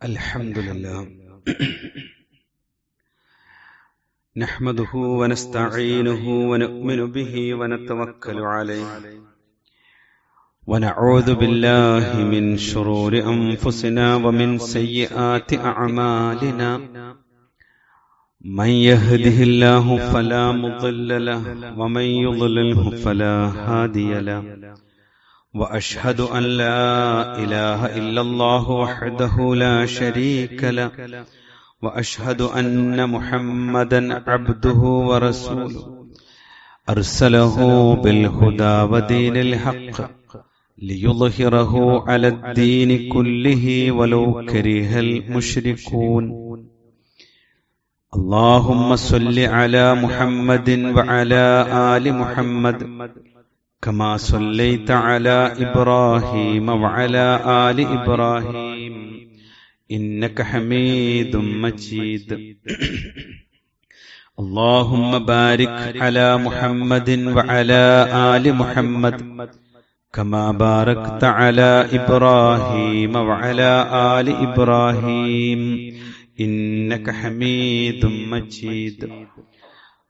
الحمد لله نحمده ونستعينه ونؤمن به ونتوكل عليه ونعوذ بالله من شرور أنفسنا ومن سيئات أعمالنا من يهده الله فلا مضل له ومن يضلله فلا هادي له وأشهد أن لا إله إلا الله وحده لا شريك له وأشهد أن محمدا عبده ورسوله أرسله بالهدى ودين الحق ليظهره على الدين كله ولو كره المشركون اللهم صل على محمد وعلى آل محمد كما صليت على إبراهيم وعلى آل إبراهيم إنك حميد مجيد اللهم بارك على محمد وعلى آل محمد كما باركت على إبراهيم وعلى آل إبراهيم إنك حميد مجيد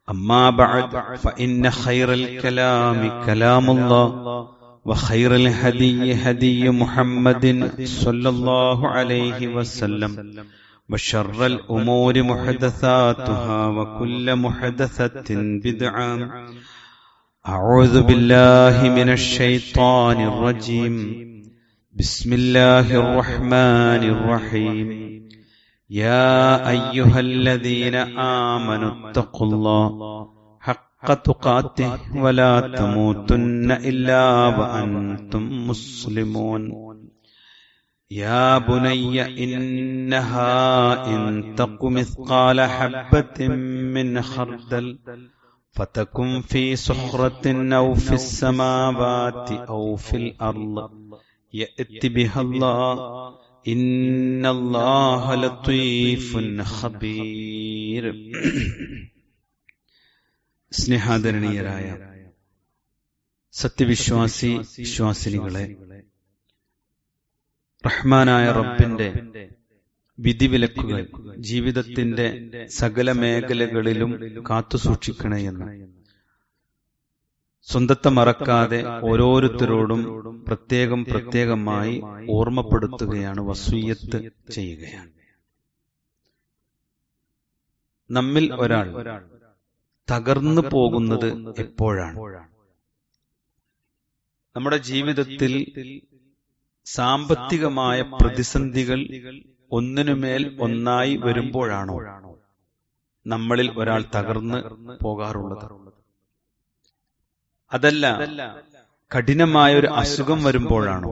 أما بعد فإن خير الكلام كلام الله وخير الهدي هدي محمد صلى الله عليه وسلم وشر الأمور محدثاتها وكل محدثة بدعة أعوذ بالله من الشيطان الرجيم بسم الله الرحمن الرحيم يا أيها الذين آمنوا اتقوا الله حق تقاته ولا تموتن إلا وأنتم مسلمون يا بني إنها إن تك مثقال حبة من خردل فتكن في صخرة أو في السماوات أو في الأرض يأتي بها الله إن الله لطيف خبير. സ്നേഹാദരണീയരായ വിശ്വാസിനികളെ, റഹ്മാനായ റബ്ബിന്റെ വിധിവിലക്കുകൾ ജീവിതത്തിന്റെ സകല മേഖലകളിലും കാത്തുസൂക്ഷിക്കണമെന്ന് സ്വന്തത്തെ മറക്കാതെ ഓരോരുത്തരോടും പ്രത്യേകമായി ഓർമ്മപ്പെടുത്തുകയാണ്, വസിയ്യത്ത് ചെയ്യുകയാണ്. നമ്മിൽ ഒരാൾ തകർന്നു പോകുന്നത് എപ്പോഴാണ്? നമ്മുടെ ജീവിതത്തിൽ സാമ്പത്തികമായ പ്രതിസന്ധികൾ ഒന്നിനുമേൽ ഒന്നായി വരുമ്പോഴാണോ നമ്മളിൽ ഒരാൾ തകർന്ന് പോകാറുള്ളത്? അതല്ല, കഠിനമായ ഒരു അസുഖം വരുമ്പോഴാണോ?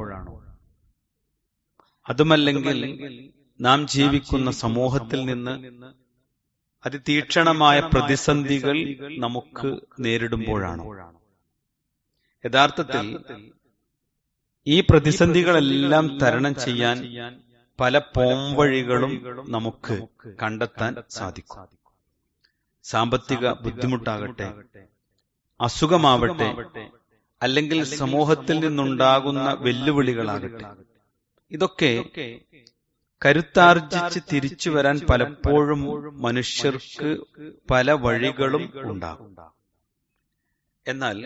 അതുമല്ലെങ്കിൽ നാം ജീവിക്കുന്ന സമൂഹത്തിൽ നിന്ന് അതിതീക്ഷണമായ പ്രതിസന്ധികൾ നമുക്ക് നേരിടുമ്പോഴാണോ? യഥാർത്ഥത്തിൽ ഈ പ്രതിസന്ധികളെല്ലാം തരണം ചെയ്യാൻ പല പോംവഴികളും നമുക്ക് കണ്ടെത്താൻ സാധിക്കും. സാമ്പത്തിക ബുദ്ധിമുട്ടാകട്ടെ, അസുഖമാവട്ടെ, അല്ലെങ്കിൽ സമൂഹത്തിൽ നിന്നുണ്ടാകുന്ന വെല്ലുവിളികളാകട്ടെ, ഇതൊക്കെ കരുത്താർജിച്ച് തിരിച്ചു വരാൻ പലപ്പോഴും മനുഷ്യർക്ക് പല വഴികളും ഉണ്ടാകും. എന്നാൽ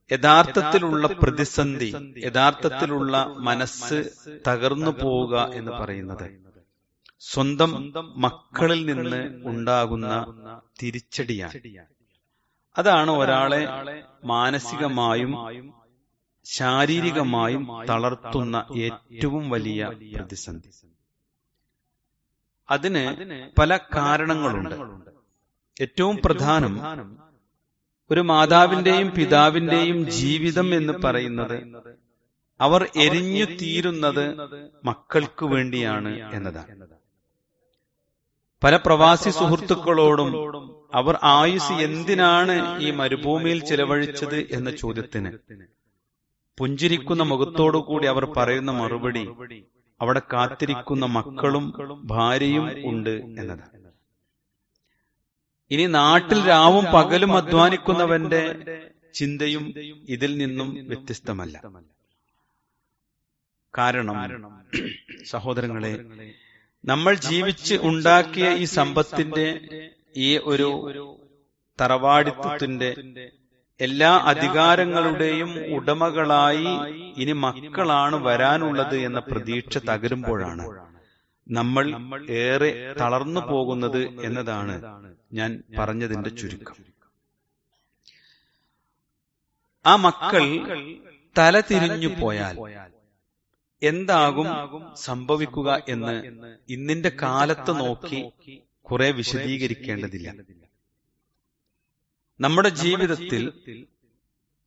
യഥാർത്ഥത്തിലുള്ള പ്രതിസന്ധി, യഥാർത്ഥത്തിലുള്ള മനസ്സ് തകർന്നു പോവുക എന്ന് പറയുന്നത് സ്വന്തം മക്കളിൽ നിന്ന് ഉണ്ടാകുന്ന തിരിച്ചടിയാണ്. അതാണ് ഒരാളെ മാനസികമായും ശാരീരികമായും തളർത്തുന്ന ഏറ്റവും വലിയ പ്രതിസന്ധി. അതിന് പല കാരണങ്ങളുണ്ട്. ഏറ്റവും പ്രധാനം, ഒരു മാതാവിന്റെയും പിതാവിന്റെയും ജീവിതം എന്ന് പറയുന്നത് അവർ എരിഞ്ഞു തീരുന്നത് മക്കൾക്ക് വേണ്ടിയാണ് എന്നതാണ്. പല പ്രവാസി സുഹൃത്തുക്കളോടും അവർ ആയുസ് എന്തിനാണ് ഈ മരുഭൂമിയിൽ ചെലവഴിച്ചത് എന്ന ചോദ്യത്തിന് പുഞ്ചിരിക്കുന്ന മുഖത്തോടുകൂടി അവർ പറയുന്ന മറുപടി അവിടെ കാത്തിരിക്കുന്ന മക്കളും ഭാര്യയും ഉണ്ട് എന്നതാണ്. ഇനി നാട്ടിൽ രാവും പകലും അധ്വാനിക്കുന്നവന്റെ ചിന്തയും ഇതിൽ നിന്നും വ്യത്യസ്തമല്ല. കാരണം സഹോദരങ്ങളെ, നമ്മൾ ജീവിച്ച് ഉണ്ടാക്കിയ ഈ സമ്പത്തിന്റെ, ഈ ഒരു തറവാടിത്വത്തിന്റെ എല്ലാ അധികാരങ്ങളുടെയും ഉടമകളായി ഇനി മക്കളാണ് വരാനുള്ളത് എന്ന പ്രതീക്ഷ തകരുമ്പോഴാണ് നമ്മൾ ഏറെ തളർന്നു പോകുന്നത് എന്നതാണ് ഞാൻ പറഞ്ഞതിന്റെ ചുരുക്കം. ആ മക്കൾ തല തിരിഞ്ഞു പോയാൽ എന്താകും സംഭവിക്കുക എന്ന് ഇന്നിന്റെ കാലത്ത് നോക്കി കുറെ വിശദീകരിക്കേണ്ടതില്ല. നമ്മുടെ ജീവിതത്തിൽ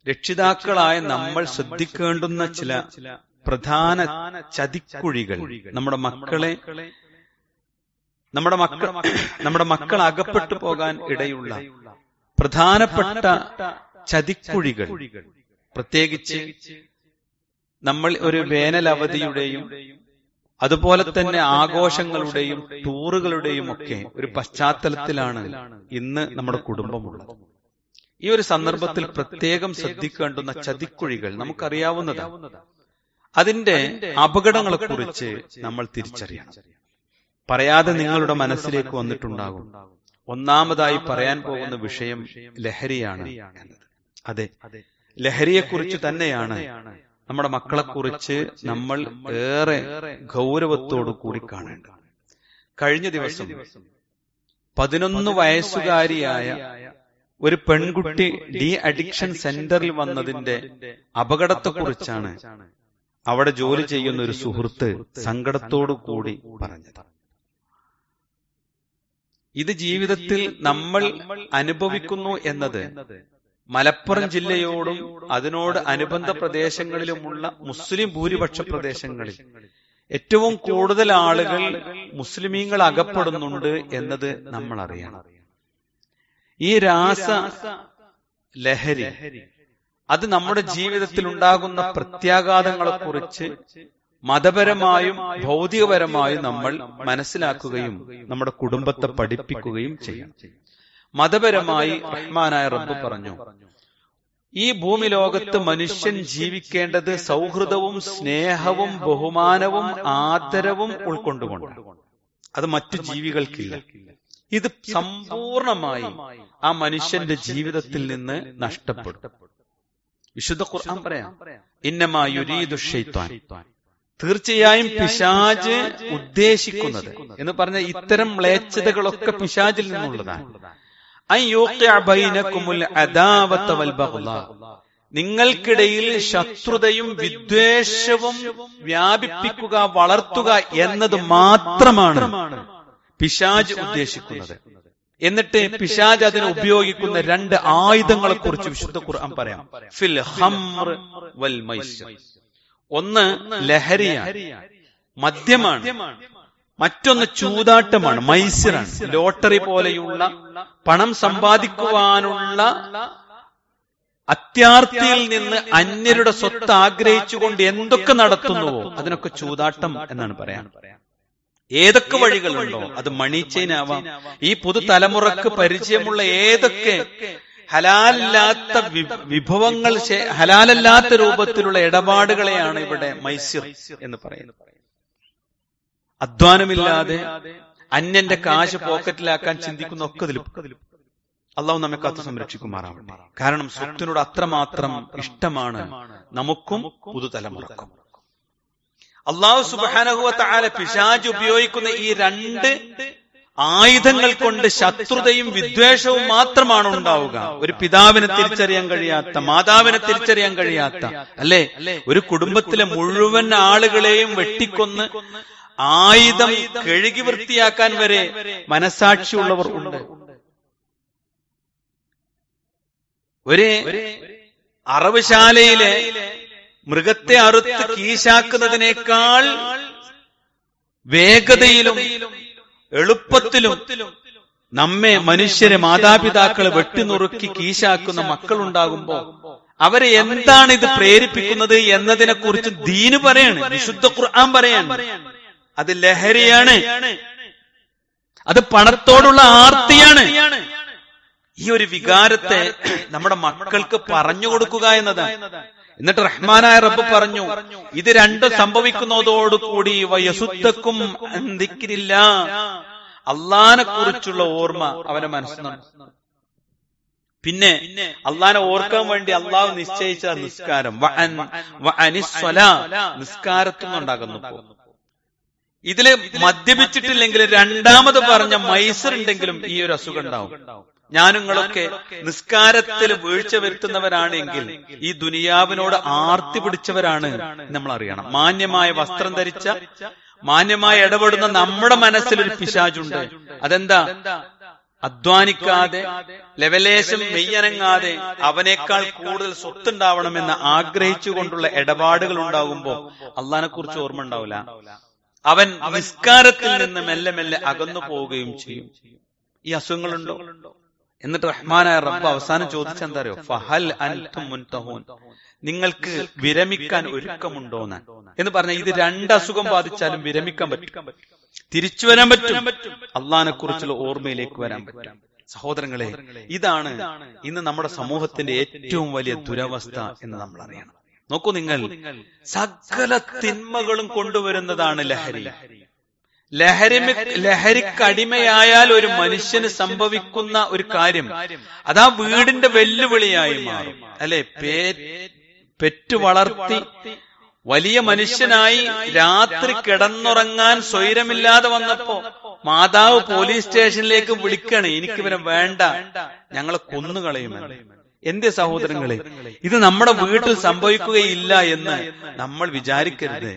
രക്ഷിതാക്കളായ നമ്മൾ ശ്രദ്ധിക്കേണ്ടുന്ന ചില പ്രധാന ചതിക്കുഴികൾ, നമ്മുടെ മക്കൾ അകപ്പെട്ടു പോകാൻ ഇടയുള്ള പ്രധാനപ്പെട്ട ചതിക്കുഴികൾ, പ്രത്യേകിച്ച് നമ്മൾ ഒരു വേനൽ അവധിയുടെയും അതുപോലെ തന്നെ ആഘോഷങ്ങളുടെയും ടൂറുകളുടെയും ഒക്കെ ഒരു പശ്ചാത്തലത്തിലാണ് ഇന്ന് നമ്മുടെ കുടുംബമുള്ളത്. ഈ ഒരു സന്ദർഭത്തിൽ പ്രത്യേകം ശ്രദ്ധിക്കേണ്ടുന്ന ചതിക്കുഴികൾ നമുക്കറിയാവുന്നതാണ്. അതിന്റെ അപകടങ്ങളെക്കുറിച്ച് നമ്മൾ തിരിച്ചറിയണം. പറയാതെ നിങ്ങളുടെ മനസ്സിലേക്ക് വന്നിട്ടുണ്ടാകും. ഒന്നാമതായി പറയാൻ പോകുന്ന വിഷയം ലഹരിയാണ് എന്നത്. അതെ, ലഹരിയെക്കുറിച്ച് തന്നെയാണ് നമ്മുടെ മക്കളെക്കുറിച്ച് നമ്മൾ ഏറെ ഗൗരവത്തോടു കൂടി കാണേണ്ടത്. കഴിഞ്ഞ ദിവസം 11 വയസ്സുകാരിയായ ഒരു പെൺകുട്ടി ഡി അഡിക്ഷൻ സെന്ററിൽ വന്നതിന്റെ അപകടത്തെക്കുറിച്ചാണ് അവിടെ ജോലി ചെയ്യുന്ന ഒരു സുഹൃത്ത് സങ്കടത്തോടു കൂടി പറഞ്ഞത്. ഇത് ജീവിതത്തിൽ നമ്മൾ അനുഭവിക്കുന്നു എന്നത് മലപ്പുറം ജില്ലയോടും അതിനോട് അനുബന്ധ പ്രദേശങ്ങളിലുമുള്ള മുസ്ലിം ഭൂരിപക്ഷ പ്രദേശങ്ങളിൽ ഏറ്റവും കൂടുതൽ ആളുകൾ മുസ്ലിമീങ്ങൾ അകപ്പെടുന്നുണ്ട് എന്നത് നമ്മൾ അറിയണം. ഈ രാസ ലഹരി അത് നമ്മുടെ ജീവിതത്തിൽ ഉണ്ടാകുന്ന പ്രത്യാഘാതങ്ങളെക്കുറിച്ച് മതപരമായും ഭൗതികപരമായും നമ്മൾ മനസ്സിലാക്കുകയും നമ്മുടെ കുടുംബത്തെ പഠിപ്പിക്കുകയും ചെയ്യണം. മതപരമായി റഹ്മാനായ റബ്ബ് പറഞ്ഞു, ഈ ഭൂമി ലോകത്ത് മനുഷ്യൻ ജീവിക്കേണ്ടത് സൗഹൃദവും സ്നേഹവും ബഹുമാനവും ആദരവും ഉൾക്കൊണ്ടുകൊണ്ട്. അത് മറ്റു ജീവികൾക്കില്ല. ഇത് സമ്പൂർണമായി ആ മനുഷ്യന്റെ ജീവിതത്തിൽ നിന്ന് നഷ്ടപ്പെടും. വിശുദ്ധ ഖുർആൻ പറയാം, ഇന്നമാ യുരീദു ശൈത്താൻ, തീർച്ചയായും പിശാച് ഉദ്ദേശിക്കുന്നത് എന്ന് പറഞ്ഞ ഇത്തരം മ്ലേച്ഛതകളൊക്കെ പിശാചിൽ നിന്നുള്ളതാണ്. നിങ്ങൾക്കിടയിൽ ശത്രുതയും വിദ്വേഷവും വ്യാപിപ്പിക്കുക, വളർത്തുക എന്നത് മാത്രമാണ് പിശാച് ഉദ്ദേശിക്കുന്നത്. എന്നിട്ട് പിശാച് അതിന് ഉപയോഗിക്കുന്ന 2 ആയുധങ്ങളെ കുറിച്ച് വിശുദ്ധ ഖുർആൻ പറയാം. ഫിൽ ഹംർ വൽ മൈസിർ. ഒന്ന് ലഹരിയാണ്, മദ്യമാണ്. മറ്റൊന്ന് ചൂതാട്ടമാണ്, മൈസിറാണ്. ലോട്ടറി പോലെയുള്ള പണം സമ്പാദിക്കുവാനുള്ള അത്യാർത്തിയിൽ നിന്ന് അന്യരുടെ സ്വത്ത് ആഗ്രഹിച്ചുകൊണ്ട് എന്തൊക്കെ നടത്തുന്നുവോ അതിനൊക്കെ ചൂതാട്ടം എന്നാണ് പറയാൻ. ഏതൊക്കെ വഴികളുണ്ടോ, അത് മണി ചെയിൻ ആവാം. ഈ പുതുതലമുറക്ക് പരിചയമുള്ള ഏതൊക്കെ ഹലാലല്ലാത്ത വിഭവങ്ങൾ, ഹലാലല്ലാത്ത രൂപത്തിലുള്ള ഇടപാടുകളെയാണ് ഇവിടെ മൈസിർ എന്ന് പറയുന്നത്. അധ്വാനമില്ലാതെ അന്യന്റെ കാശ് പോക്കറ്റിലാക്കാൻ ചിന്തിക്കുന്ന ഒക്കെ ഇതിൽ അള്ളാഹു നമ്മെ കാത്തു സംരക്ഷിക്കുമാറാവട്ടെ. കാരണം സ്വത്തിനോട് അത്രമാത്രം ഇഷ്ടമാണ് നമുക്കും പുതുതലമുറക്കും. അള്ളാഹു സുബ്ഹാനഹു വ തആല പിശാച് ഉപയോഗിക്കുന്ന ഈ 2 ആയുധങ്ങൾ കൊണ്ട് ശത്രുതയും വിദ്വേഷവും മാത്രമാണ് ഉണ്ടാവുക. ഒരു പിതാവിനെ തിരിച്ചറിയാൻ കഴിയാത്ത, മാതാവിനെ തിരിച്ചറിയാൻ കഴിയാത്ത, അല്ലെ, ഒരു കുടുംബത്തിലെ മുഴുവൻ ആളുകളെയും വെട്ടിക്കൊന്ന് ആയുധം കഴുകി വൃത്തിയാക്കാൻ വരെ മനസാക്ഷിയുള്ളവർ ഉണ്ട്. ഒരു അറവുശാലയിലെ മൃഗത്തെ അറുത്ത് കീശാക്കുന്നതിനേക്കാൾ വേഗതയിലും എളുപ്പത്തിലും നമ്മെ മനുഷ്യരെ, മാതാപിതാക്കളെ വെട്ടിനുറുക്കി കീശാക്കുന്ന മക്കളുണ്ടാകുമ്പോ അവരെ എന്താണ് ഇത് പ്രേരിപ്പിക്കുന്നത് എന്നതിനെ കുറിച്ച് ദീന് പറയാണ്, വിശുദ്ധ ഖുർആൻ പറയാണ്. അത് ലഹരിയാണ്, അത് പണത്തോടുള്ള ആർത്തിയാണ്. ഈ ഒരു വികാരത്തെ നമ്മുടെ മക്കൾക്ക് പറഞ്ഞു കൊടുക്കുക എന്നതാണ്. എന്നിട്ട് റഹ്മാനായ റബ്ബ് പറഞ്ഞു, ഇത് രണ്ടും സംഭവിക്കുന്നതോടുകൂടി വയസുദ്ധക്കും ദിക്രില്ല, അള്ളാനെ കുറിച്ചുള്ള ഓർമ്മ അവന്റെ മനസ്സിൽ. പിന്നെ അള്ളാനെ ഓർക്കാൻ വേണ്ടി അള്ളാഹു നിശ്ചയിച്ച നിസ്കാരം, നിസ്കാരത്തുനിന്നുണ്ടാകുന്നു. ഇതില് മദ്യപിച്ചിട്ടില്ലെങ്കിൽ രണ്ടാമത് പറഞ്ഞ മൈസർ ഉണ്ടെങ്കിലും ഈ ഒരു അസുഖം ഉണ്ടാവും. ഞാനുങ്ങളൊക്കെ നിസ്കാരത്തിൽ വീഴ്ച വരുത്തുന്നവരാണെങ്കിൽ ഈ ദുനിയാവിനോട് ആർത്തി പിടിച്ചവരാണ് നമ്മൾ അറിയണം. മാന്യമായ വസ്ത്രം ധരിച്ച, മാന്യമായി ഇടപെടുന്ന നമ്മുടെ മനസ്സിലൊരു പിശാചുണ്ട്. അതെന്താ? അധ്വാനിക്കാതെ, ലെവലേശം മെയ്യനങ്ങാതെ അവനേക്കാൾ കൂടുതൽ സ്വത്തുണ്ടാവണമെന്ന് ആഗ്രഹിച്ചുകൊണ്ടുള്ള ഇടപാടുകൾ ഉണ്ടാകുമ്പോ അള്ളാഹിനെ കുറിച്ച് ഓർമ്മ ഉണ്ടാവില്ല. അവൻ നിസ്കാരത്തിൽ നിന്ന് മെല്ലെ മെല്ലെ അകന്നു പോവുകയും ചെയ്യും. ഈ അസുഖങ്ങളുണ്ടോ? എന്നിട്ട് റഹ്മാനായ റബ്ബ് അവസാനം ചോദിച്ചെന്താ അറിയോ? ഫഹൽ അൻതും മുൻതഹൂൻ, നിങ്ങൾക്ക് വിരമിക്കാൻ ഒരുക്കമുണ്ടോന്ന് എന്ന് പറഞ്ഞ ഇത് രണ്ട് അസുഖം ബാധിച്ചാലും വിരമിക്കാൻ പറ്റും, തിരിച്ചു വരാൻ പറ്റും, അള്ളാഹിനെ കുറിച്ചുള്ള ഓർമ്മയിലേക്ക് വരാൻ പറ്റും. സഹോദരങ്ങളെ, ഇതാണ് ഇന്ന് നമ്മുടെ സമൂഹത്തിന്റെ ഏറ്റവും വലിയ ദുരവസ്ഥ എന്ന് നമ്മൾ അറിയണം. നോക്കൂ, നിങ്ങൾ സകല തിന്മകളും കൊണ്ടുവരുന്നതാണ് ലഹരി. ലഹരിക്കടിമയായാൽ ഒരു മനുഷ്യന് സംഭവിക്കുന്ന ഒരു കാര്യം അതാ വീടിന്റെ വെല്ലുവിളിയായി മാറും. അല്ലെ, പെറ്റു വളർത്തി വലിയ മനുഷ്യനായി രാത്രി കിടന്നുറങ്ങാൻ സ്വൈരമില്ലാതെ വന്നപ്പോ മാതാവ് പോലീസ് സ്റ്റേഷനിലേക്ക് വിളിക്കണേ, എനിക്കിവരെ വേണ്ട, ഞങ്ങളെ കൊന്നുകളയുമെന്ന്. എന്റെ സഹോദരങ്ങളെ, ഇത് നമ്മുടെ വീട്ടിൽ സംഭവിക്കുകയില്ല എന്ന് നമ്മൾ വിചാരിക്കരുത്.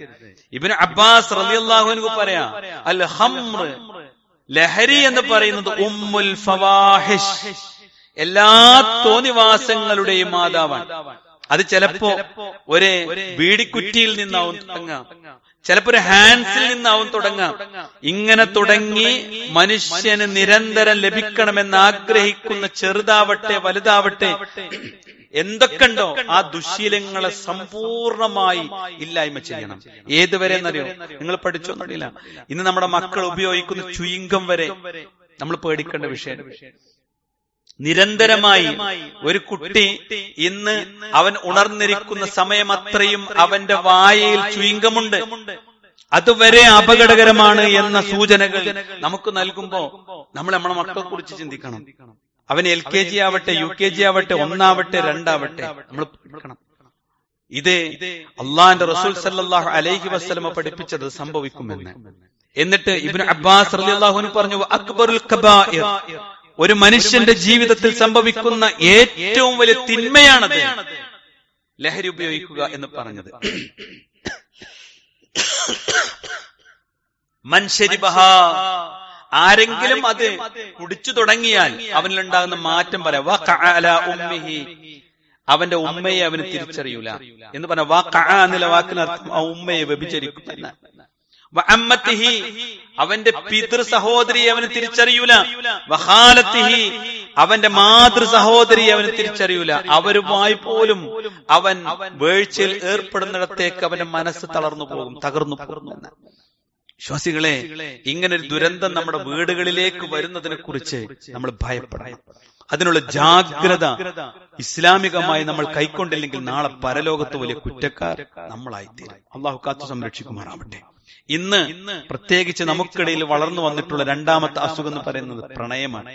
ഇബ്നു അബ്ബാസ് റളിയല്ലാഹു അൻഹു പറയാ, അൽ ഖംർ, ലഹരി എന്ന് പറയുന്നത് ഉമ്മുൽ ഫവാഹിഷ്, എല്ലാ തോന്നിവാസങ്ങളുടെയും മാതാവാണ്. അത് ചിലപ്പോ ഒരു ബീഡിക്കുറ്റിയിൽ നിന്നാവും തുടങ്ങാം, ചിലപ്പോ ഒരു ഹാൻസിൽ നിന്നാവും തുടങ്ങാം. ഇങ്ങനെ തുടങ്ങി മനുഷ്യന് നിരന്തരം ലഭിക്കണമെന്ന് ആഗ്രഹിക്കുന്ന ചെറുതാവട്ടെ വലുതാവട്ടെ എന്തൊക്കെ ഉണ്ടോ ആ ദുശീലങ്ങളെ സമ്പൂർണമായി ഇല്ലായ്മ ചെയ്യണം. ഏതുവരെ എന്നറിയോ? നിങ്ങൾ പഠിച്ചോന്നറിയില്ല, ഇന്ന് നമ്മുടെ മക്കൾ ഉപയോഗിക്കുന്ന ചുയിങ്കം വരെ നമ്മൾ പേടിക്കേണ്ട വിഷയം. നിരന്തരമായി ഒരു കുട്ടി ഇന്ന് അവൻ ഉണർന്നിരിക്കുന്ന സമയം അത്രയും അവന്റെ വായയിൽ ചുയിങ്കമുണ്ട്. അതുവരെ അപകടകരമാണ് എന്ന സൂചനകൾ നമുക്ക് നൽകുമ്പോ നമ്മൾ നമ്മുടെ മക്കളെ കുറിച്ച് ചിന്തിക്കണം. അവൻ LKG ആവട്ടെ, UKG ആവട്ടെ, 1ആവട്ടെ, 2ആവട്ടെ, നമ്മൾ പഠിക്കണം. ഇത് അള്ളാന്റെ റസൂൽ സല്ലല്ലാഹു അലൈഹി വസല്ലമ പഠിപ്പിച്ചത് സംഭവിക്കുമെന്ന്. എന്നിട്ട് ഇബ്നു അബ്ബാസ് റളിയല്ലാഹു അൻഹു പറഞ്ഞു, അക്ബറുൽ കബായിർ, ഒരു മനുഷ്യന്റെ ജീവിതത്തിൽ സംഭവിക്കുന്ന ഏറ്റവും വലിയ തിന്മയാണത് ലഹരി ഉപയോഗിക്കുക എന്ന് പറഞ്ഞത്. മൻശരിബഹ, ആരെങ്കിലും അത് കുടിച്ചു തുടങ്ങിയാൽ അവനിലുണ്ടാകുന്ന മാറ്റം പറയാം. അവന്റെ ഉമ്മയെ അവന് തിരിച്ചറിയൂല എന്ന് പറഞ്ഞ എന്നുള്ള വാക്കിനർത്ഥം ആ ഉമ്മയെ വ്യഭിചരിക്കും എന്ന്. വഅമ്മത്തിഹി, അവന്റെ പിതൃ സഹോദരിയെ അവന് തിരിച്ചറിയൂല. വഖാലത്തിഹി, അവന്റെ മാതൃ സഹോദരിയെ അവന് തിരിച്ചറിയൂല. അവരുമായി പോലും അവൻ വീഴ്ചയിൽ ഏർപ്പെടുന്നിടത്തേക്ക് അവന്റെ മനസ്സ് തളർന്നു പോകും, തകർന്നു പോകും എന്ന്. വിശ്വാസികളെ, ഇങ്ങനൊരു ദുരന്തം നമ്മുടെ വീടുകളിലേക്ക് വരുന്നതിനെ കുറിച്ച് നമ്മൾ ഭയപ്പെടണം. അതിനുള്ള ജാഗ്രത ഇസ്ലാമികമായി നമ്മൾ കൈക്കൊണ്ടില്ലെങ്കിൽ നാളെ പരലോകത്ത് വലിയ കുറ്റക്കാർ നമ്മളായിത്തീരും. അള്ളാഹു കാത്തു സംരക്ഷിക്കുമാറാവട്ടെ. ഇന്ന് പ്രത്യേകിച്ച് നമുക്കിടയിൽ വളർന്നു വന്നിട്ടുള്ള രണ്ടാമത്തെ അസുഖം എന്ന് പറയുന്നത് പ്രണയമാണ്.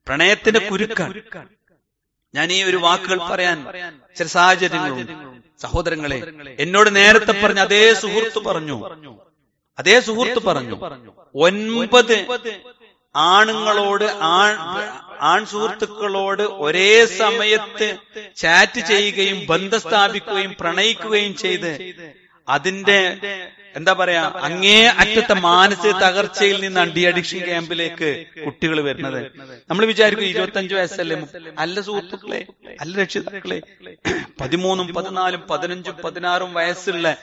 പ്രണയത്തിന്റെ കുരുക്കാണ്. ഞാൻ ഈ ഒരു വാക്കുകൾ പറയാൻ ചില സാഹചര്യങ്ങളുണ്ട്. സഹോദരങ്ങളെ, എന്നോട് നേരത്തെ പറഞ്ഞ അതേ സുഹൃത്ത് പറഞ്ഞു 9 ആണുങ്ങളോട് ആൺ സുഹൃത്തുക്കളോട് ഒരേ സമയത്ത് ചാറ്റ് ചെയ്യുകയും ബന്ധം സ്ഥാപിക്കുകയും പ്രണയിക്കുകയും ചെയ്ത് അതിന്റെ എന്താ പറയാ അങ്ങേ അറ്റത്തെ മാനസിക തകർച്ചയിൽ നിന്നാണ് ഡി അഡിക്ഷൻ ക്യാമ്പിലേക്ക് കുട്ടികൾ വരുന്നത്. നമ്മൾ വിചാരിക്കും 25 വയസ്സല്ലേ. അല്ല സുഹൃത്തുക്കളെ, അല്ല രക്ഷിതാക്കളെ, 13, 14, 15, 16 വയസ്സുള്ള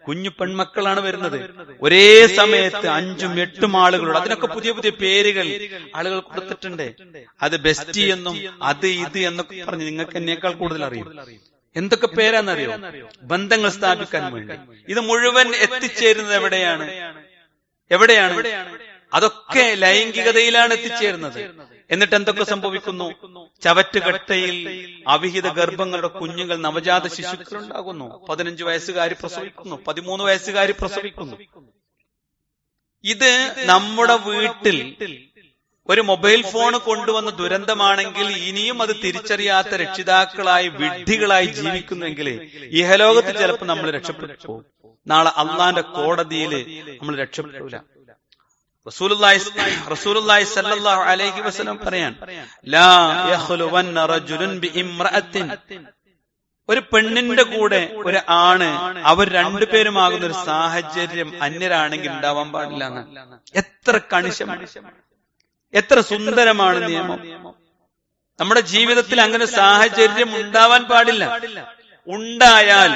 കുഞ്ഞു പെൺമക്കളാണ് വരുന്നത്. ഒരേ സമയത്ത് 5, 8 ആളുകളോട്, അതിനൊക്കെ പുതിയ പുതിയ പേരുകൾ ആളുകൾ കൊടുത്തിട്ടുണ്ട്. അത് ബെസ്റ്റി എന്നും അത് ഇത് എന്നൊക്കെ പറഞ്ഞ് നിങ്ങൾക്ക് എന്നേക്കാൾ കൂടുതൽ അറിയും. എന്തൊക്കെ പേരാന്നറിയോ? ബന്ധങ്ങൾ സ്ഥാപിക്കാൻ വേണ്ടി. ഇത് മുഴുവൻ എത്തിച്ചേരുന്നത് എവിടെയാണ്? അതൊക്കെ ലൈംഗികതയിലാണ് എത്തിച്ചേരുന്നത്. എന്നിട്ട് എന്തൊക്കെ സംഭവിക്കുന്നു? ചവറ്റുകട്ടയിൽ അവിഹിത ഗർഭങ്ങളുടെ കുഞ്ഞുങ്ങൾ, നവജാത ശിശുക്കൾ ഉണ്ടാകുന്നു. 15 വയസ്സുകാരി പ്രസവിക്കുന്നു, 13 വയസ്സുകാരി പ്രസവിക്കുന്നു. ഇത് നമ്മുടെ വീട്ടിൽ ഒരു മൊബൈൽ ഫോൺ കൊണ്ടുവന്ന ദുരന്തമാണെങ്കിൽ ഇനിയും അത് തിരിച്ചറിയാത്ത രക്ഷിതാക്കളായി വിഡ്ഢികളായി ജീവിക്കുന്നെങ്കിൽ ഇഹലോകത്ത് ചിലപ്പോൾ നമ്മൾ രക്ഷപ്പെട്ടു പോകും. നാളെ അള്ളാന്റെ കോടതിയിൽ നമ്മൾ രക്ഷപ്പെടൂല. റസൂലുള്ളാഹി സ്വല്ലല്ലാഹു അലൈഹി വസല്ലം പറയാൻ, ലാ യഖ്ലുവന്ന റജുലുൻ ബിഇംറഅത്തിൻ, ഒരു പെണ്ണിന്റെ കൂടെ ഒരു ആണ്, അവർ രണ്ടുപേരുമാകുന്ന ഒരു സാഹചര്യം അന്യരാണെങ്കിൽ ഉണ്ടാവാൻ പാടില്ല എന്ന്. എത്ര കണിശമാണ്, എത്ര സുന്ദരമാണ് നിയമം. നമ്മുടെ ജീവിതത്തിൽ അങ്ങനെ സാഹചര്യം ഉണ്ടാവാൻ പാടില്ല. ഉണ്ടായാൽ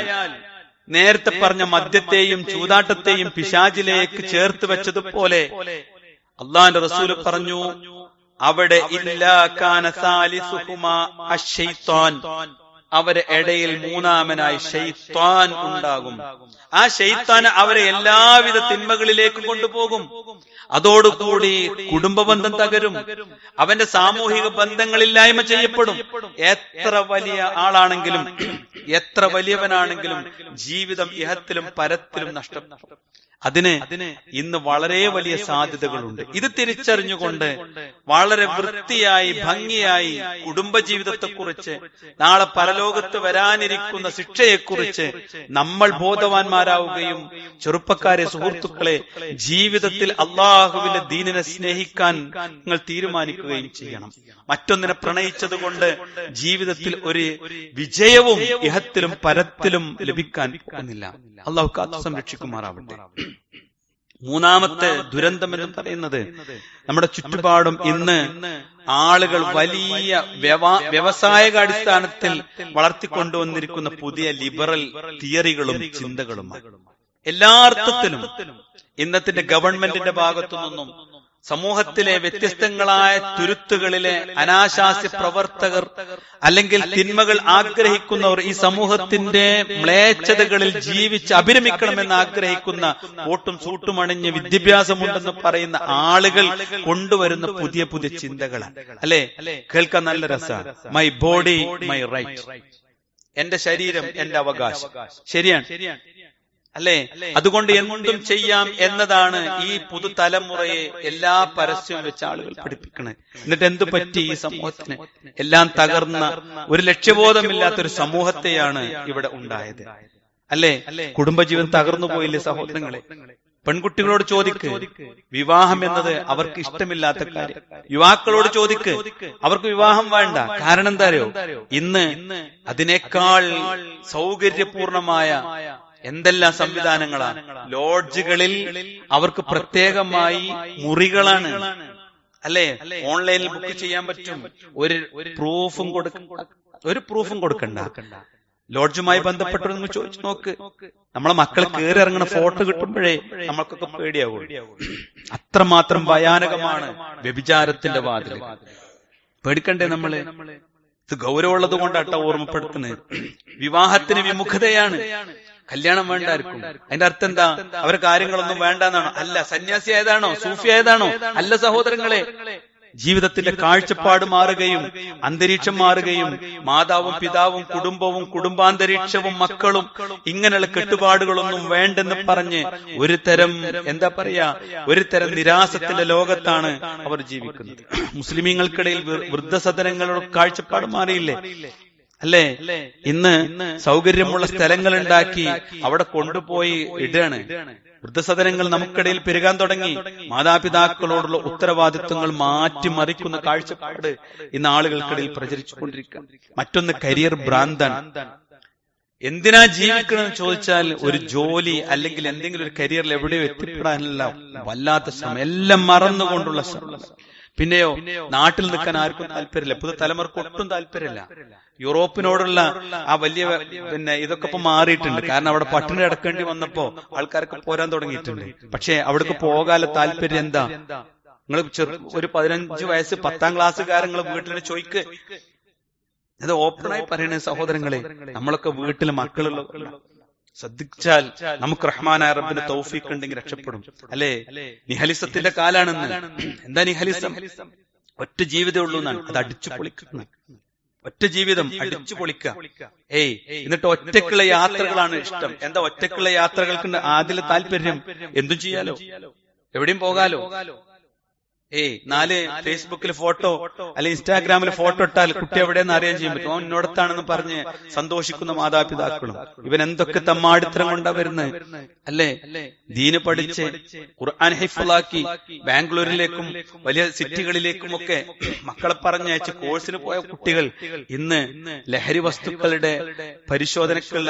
നേരത്തെ പറഞ്ഞ മദ്യത്തെയും ചൂതാട്ടത്തെയും പിശാചിലേക്ക് ചേർത്ത് വെച്ചതുപോലെ അള്ളാന്റെ റസൂല് പറഞ്ഞു, അവിടെ ഇല്ലാ കാന സാലിസുഹുമാ അശ്ശൈത്താൻ, അവരെ ഇടയിൽ മൂന്നാമനായി ശൈത്താൻ ഉണ്ടാകും. ആ ശൈത്താൻ അവരെ എല്ലാവിധ തിന്മകളിലേക്കും കൊണ്ടുപോകും. അതോടുകൂടി കുടുംബബന്ധം തകരും, അവന്റെ സാമൂഹിക ബന്ധങ്ങളില്ലായ്മ ചെയ്യപ്പെടും. എത്ര വലിയ ആളാണെങ്കിലും എത്ര വലിയവനാണെങ്കിലും ജീവിതം ഇഹത്തിലും പരത്തിലും നഷ്ടപ്പെടും. അതിന് ഇന്ന് വളരെ വലിയ സാധ്യതകളുണ്ട്. ഇത് തിരിച്ചറിഞ്ഞുകൊണ്ട് വളരെ വൃത്തിയായി ഭംഗിയായി കുടുംബജീവിതത്തെക്കുറിച്ച്, നാളെ പരലോകത്ത് വരാനിരിക്കുന്ന ശിക്ഷയെക്കുറിച്ച് നമ്മൾ ബോധവാന്മാരാവുകയും ചെറുപ്പക്കാരെ, സുഹൃത്തുക്കളെ, ജീവിതത്തിൽ അള്ളാഹുവിന്റെ ദീനിനെ സ്നേഹിക്കാൻ നിങ്ങൾ തീരുമാനിക്കുകയും ചെയ്യണം. മറ്റൊന്നിനെ പ്രണയിച്ചത് കൊണ്ട് ജീവിതത്തിൽ ഒരു വിജയവും ഇഹത്തിലും പരത്തിലും ലഭിക്കാൻ പോകുന്നില്ല. അള്ളാഹു കാത്തു സംരക്ഷിക്കുമാറാവട്ടെ. മൂന്നാമത്തെ ദുരന്തം എന്ന് പറയുന്നത്, നമ്മുടെ ചുറ്റുപാടും ഇന്ന് ആളുകൾ വലിയ വ്യവസായിക അടിസ്ഥാനത്തിൽ വളർത്തിക്കൊണ്ടുവന്നിരിക്കുന്ന പുതിയ ലിബറൽ തിയറികളും ചിന്തകളുമാണ്. എല്ലാ അർത്ഥത്തിലും ഇന്നത്തെ ഗവൺമെന്റിന്റെ ഭാഗത്തു നിന്നും സമൂഹത്തിലെ വ്യത്യസ്തങ്ങളായ തുരുത്തുകളിലെ അനാശാസ്യ പ്രവർത്തകർ അല്ലെങ്കിൽ തിന്മകൾ ആഗ്രഹിക്കുന്നവർ, ഈ സമൂഹത്തിന്റെ മ്ലേച്ഛതകളിൽ ജീവിച്ച് അഭിരമിക്കണമെന്ന് ആഗ്രഹിക്കുന്ന, കോട്ടും സൂട്ടും അണിഞ്ഞ് വിദ്യാഭ്യാസമുണ്ടെന്ന് പറയുന്ന ആളുകൾ കൊണ്ടുവരുന്ന പുതിയ പുതിയ ചിന്തകളാണ്. അല്ലെ, കേൾക്കാൻ നല്ല രസമാണ്. മൈ ബോഡി മൈ റൈറ്റ്, എന്റെ ശരീരം എന്റെ അവകാശം. ശരിയാണ് അല്ലേ? അതുകൊണ്ട് എന്തും ചെയ്യാം എന്നതാണ് ഈ പുതുതലമുറയെ എല്ലാ പരസ്യവും വെച്ച് ആളുകൾ പഠിപ്പിക്കണേ. എന്നിട്ട് എന്തു പറ്റി ഈ സമൂഹത്തിന്? എല്ലാം തകർന്ന, ഒരു ലക്ഷ്യബോധമില്ലാത്തൊരു സമൂഹത്തെയാണ് ഇവിടെ ഉണ്ടായത്. അല്ലേ? കുടുംബജീവൻ തകർന്നു പോയില്ലേ സഹോദരങ്ങളെ? പെൺകുട്ടികളോട് ചോദിക്ക്, വിവാഹം എന്നത് അവർക്ക് ഇഷ്ടമില്ലാത്ത കാര്യം. യുവാക്കളോട് ചോദിക്ക്, അവർക്ക് വിവാഹം വേണ്ട. കാരണം എന്താ അറിയോ? ഇന്ന് അതിനേക്കാൾ സൗകര്യപൂർണമായ എന്തെല്ലാം സംവിധാനങ്ങളാണ്. ലോഡ്ജുകളിൽ അവർക്ക് പ്രത്യേകമായി മുറികളാണ്. അല്ലെ, ഓൺലൈനിൽ ബുക്ക് ചെയ്യാൻ പറ്റും. ഒരു പ്രൂഫും കൊടുക്കണ്ട. ലോഡ്ജുമായി ബന്ധപ്പെട്ടവർ നിങ്ങൾ ചോദിച്ചു നോക്ക്. നമ്മളെ മക്കൾ കയറി ഇറങ്ങുന്ന ഫോട്ടോ കിട്ടുമ്പോഴേ നമ്മൾക്കൊക്കെ പേടിയാവും. അത്രമാത്രം ഭയാനകമാണ് വ്യഭിചാരത്തിന്റെ വാതിൽ. പേടിക്കണ്ടേ നമ്മള്? ഇത് ഗൗരവമുള്ളത് കൊണ്ടാട്ട ഓർമ്മപ്പെടുത്തുന്നത്. വിവാഹത്തിന് വിമുഖതയാണ്. കല്യാണം വേണ്ടായിരിക്കും. അതിന്റെ അർത്ഥം എന്താ? അവരെ കാര്യങ്ങളൊന്നും വേണ്ടെന്നാണോ? അല്ല. സന്യാസി ആയതാണോ? സൂഫി ആയതാണോ? അല്ല സഹോദരങ്ങളെ. ജീവിതത്തിന്റെ കാഴ്ചപ്പാട് മാറുകയും അന്തരീക്ഷം മാറുകയും മാതാവും പിതാവും കുടുംബവും കുടുംബാന്തരീക്ഷവും മക്കളും ഇങ്ങനെയുള്ള കെട്ടുപാടുകളൊന്നും വേണ്ടെന്ന് പറഞ്ഞ് ഒരു തരം എന്താ പറയാ, ഒരു തരം നിരാസത്തിന്റെ ലോകത്താണ് അവർ ജീവിക്കുന്നത്. മുസ്ലിമീങ്ങൾക്കിടയിൽ വൃദ്ധസദനങ്ങളുടെ കാഴ്ചപ്പാട് മാറിയില്ലേ? അല്ലേ? ഇന്ന് സൗകര്യമുള്ള സ്ഥലങ്ങൾ ഉണ്ടാക്കി അവിടെ കൊണ്ടുപോയി ഇടാണ്. വൃദ്ധസദനങ്ങൾ നമുക്കിടയിൽ പെരുകാൻ തുടങ്ങി. മാതാപിതാക്കളോടുള്ള ഉത്തരവാദിത്വങ്ങൾ മാറ്റിമറിക്കുന്ന കാഴ്ചപ്പാട് ഇന്ന് ആളുകൾക്കിടയിൽ പ്രചരിച്ചുകൊണ്ടിരിക്കുക. മറ്റൊന്ന് കരിയർ ഭ്രാന്താണ്. എന്തിനാ ജീവിക്കണമെന്ന് ചോദിച്ചാൽ ഒരു ജോലി അല്ലെങ്കിൽ എന്തെങ്കിലും ഒരു കരിയറിൽ എവിടെയോ എത്തിപ്പെടാനല്ല വല്ലാത്ത ശ്രമം, എല്ലാം മറന്നുകൊണ്ടുള്ള ശ്രമം. പിന്നെയോ നാട്ടിൽ നിൽക്കാൻ ആർക്കും താല്പര്യമില്ല. പുതുതലമുറക്ക് ഒട്ടും താല്പര്യമില്ല. യൂറോപ്പിനോടുള്ള ആ വലിയ ഇതൊക്കെ ഇപ്പൊ മാറിയിട്ടുണ്ട്. കാരണം അവിടെ പട്ടിണി കിടക്കേണ്ടി വന്നപ്പോ ആൾക്കാർക്ക് പോരാൻ തുടങ്ങിയിട്ടുണ്ട്. പക്ഷെ അവിടേക്ക് പോകാനുള്ള താല്പര്യം എന്താ? നിങ്ങൾ ഒരു 15 വയസ്സ് 10ാം ക്ലാസ്സുകാരങ്ങൾ വീട്ടിൽ ചോദിക്ക്. ഇത് ഓപ്പണായി പറയണേ സഹോദരങ്ങളെ. നമ്മളൊക്കെ വീട്ടിൽ മക്കളുള്ള ശ്രദ്ധിച്ചാൽ നമുക്ക് റഹ്മാനായ റബ്ബിന്റെ തൗഫീഖ് ഉണ്ടെങ്കിൽ രക്ഷപ്പെടും. അല്ലേ? നിഹലിസത്തിന്റെ കാലാണെന്ന്. എന്താ നിഹലിസം? ഒറ്റ ജീവിതമേ ഉള്ളൂ എന്നാണ്. അത് അടിച്ചു പൊളിക്കുന്ന ഒറ്റ ജീവിതം അടിച്ചു പൊളിക്കുക. എന്നിട്ട് ഒറ്റക്കുള്ള യാത്രകളാണ് ഇഷ്ടം. എന്താ ഒറ്റക്കുള്ള യാത്രകൾക്ക് ആദ്യ താല്പര്യം? എന്തും ചെയ്യാലോ, എവിടെയും പോകാലോ. 4 ഫേസ്ബുക്കിൽ ഫോട്ടോ അല്ലെങ്കിൽ ഇൻസ്റ്റാഗ്രാമിൽ ഫോട്ടോ ഇട്ടാൽ കുട്ടി എവിടെയെന്ന് അറിയാൻ ചെയ്യാൻ പറ്റും. അവൻ ഇന്നോടത്താണെന്ന് പറഞ്ഞ് സന്തോഷിക്കുന്ന മാതാപിതാക്കളും. ഇവൻ എന്തൊക്കെ തമ്മാടിത്തരം കൊണ്ടാ വരുന്നത്, അല്ലേ? ദീന് പഠിച്ച് ഖുർആൻ ഹിഫ്ളാക്കി ബാംഗ്ലൂരിലേക്കും വലിയ സിറ്റികളിലേക്കും ഒക്കെ മക്കളെ പറഞ്ഞയച്ച് കോഴ്സിന് പോയ കുട്ടികൾ ഇന്ന് ലഹരി വസ്തുക്കളുടെ പരിശോധനക്കുള്ള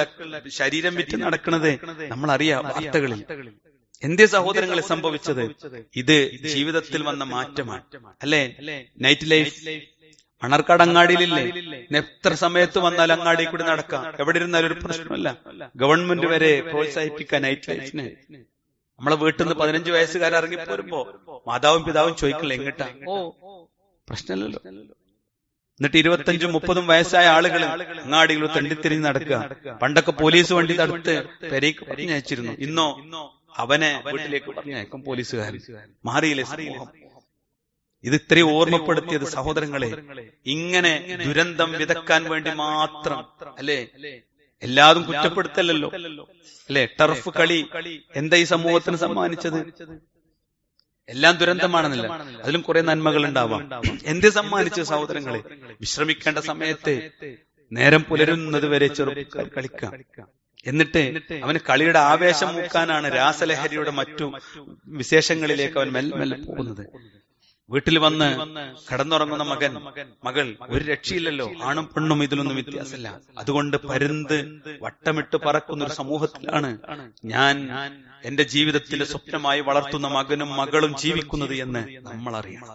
ശരീരം വിറ്റ് നടക്കുന്നത് നമ്മളറിയാം വാർത്തകളിൽ. എന്തേ സഹോദരങ്ങളെ സംഭവിച്ചത്? ഇത് ജീവിതത്തിൽ വന്ന മാറ്റമാണ്, അല്ലേ? നൈറ്റ് ലൈഫ് മണർക്കാട് അങ്ങാടിയിലില്ലേ? എത്ര സമയത്ത് വന്നാൽ അങ്ങാടി കൂടി നടക്കാം, എവിടെ ഇരുന്നാലും ഒരു പ്രശ്നമല്ല. ഗവൺമെന്റ് വരെ പ്രോത്സാഹിപ്പിക്കാൻ നൈറ്റ് ലൈഫിന്. നമ്മളെ വീട്ടിൽ നിന്ന് 15 വയസ്സുകാർ ഇറങ്ങിപ്പോരുമ്പോ മാതാവും പിതാവും ചോദിക്കില്ല എങ്ങട്ടാ? പ്രശ്നമല്ലല്ലോ. എന്നിട്ട് 25-30 വയസ്സായ ആളുകൾ അങ്ങാടികൾ തെണ്ടിത്തിരിഞ്ഞ് നടക്കുക. പണ്ടൊക്കെ പോലീസ് വണ്ടി തടുത്ത് പെരേക്ക് പറഞ്ഞയച്ചിരുന്നു. ഇന്നോ അവനെ വീട്ടിലേക്ക് പറഞ്ഞയക്കും പോലീസുകാർ. മാറിയില്ലേ സമൂഹം? ഇത് ഇത്രയും ഓർമ്മപ്പെടുത്തിയത് സഹോദരങ്ങളെ, ഇങ്ങനെ ദുരന്തം വിതക്കാൻ വേണ്ടി മാത്രം, അല്ലേ? എല്ലാതും കുറ്റപ്പെടുത്തല്ലോ, അല്ലെ? ടർഫ് കളി എന്താ ഈ സമൂഹത്തിന് സമ്മാനിച്ചത്? എല്ലാം ദുരന്തമാണെന്നില്ല, അതിലും കുറെ നന്മകൾ ഉണ്ടാവാം. എന്ത് സമ്മാനിച്ചു സഹോദരങ്ങളെ? വിശ്രമിക്കേണ്ട സമയത്ത് നേരം പുലരുന്നത് വരെ ചെറുപ്പക്കാർ കളിക്കാം. എന്നിട്ട് അവന് കളിയുടെ ആവേശം മൂക്കാനാണ് രാസലഹരിയുടെ മറ്റു വിശേഷങ്ങളിലേക്ക് അവൻ മെല്ലെ പോകുന്നത്. വീട്ടിൽ വന്ന് കിടന്നുറങ്ങുന്ന മകൾ ഒരു രക്ഷയില്ലല്ലോ. ആണും പെണ്ണും ഇതിലൊന്നും വ്യത്യാസമില്ല. അതുകൊണ്ട് പരുന്ത് വട്ടമിട്ട് പറക്കുന്ന ഒരു സമൂഹത്തിലാണ് ഞാൻ എന്റെ ജീവിതത്തിന്റെ സ്വപ്നമായി വളർത്തുന്ന മകനും മകളും ജീവിക്കുന്നത് എന്ന് നമ്മൾ അറിയണം.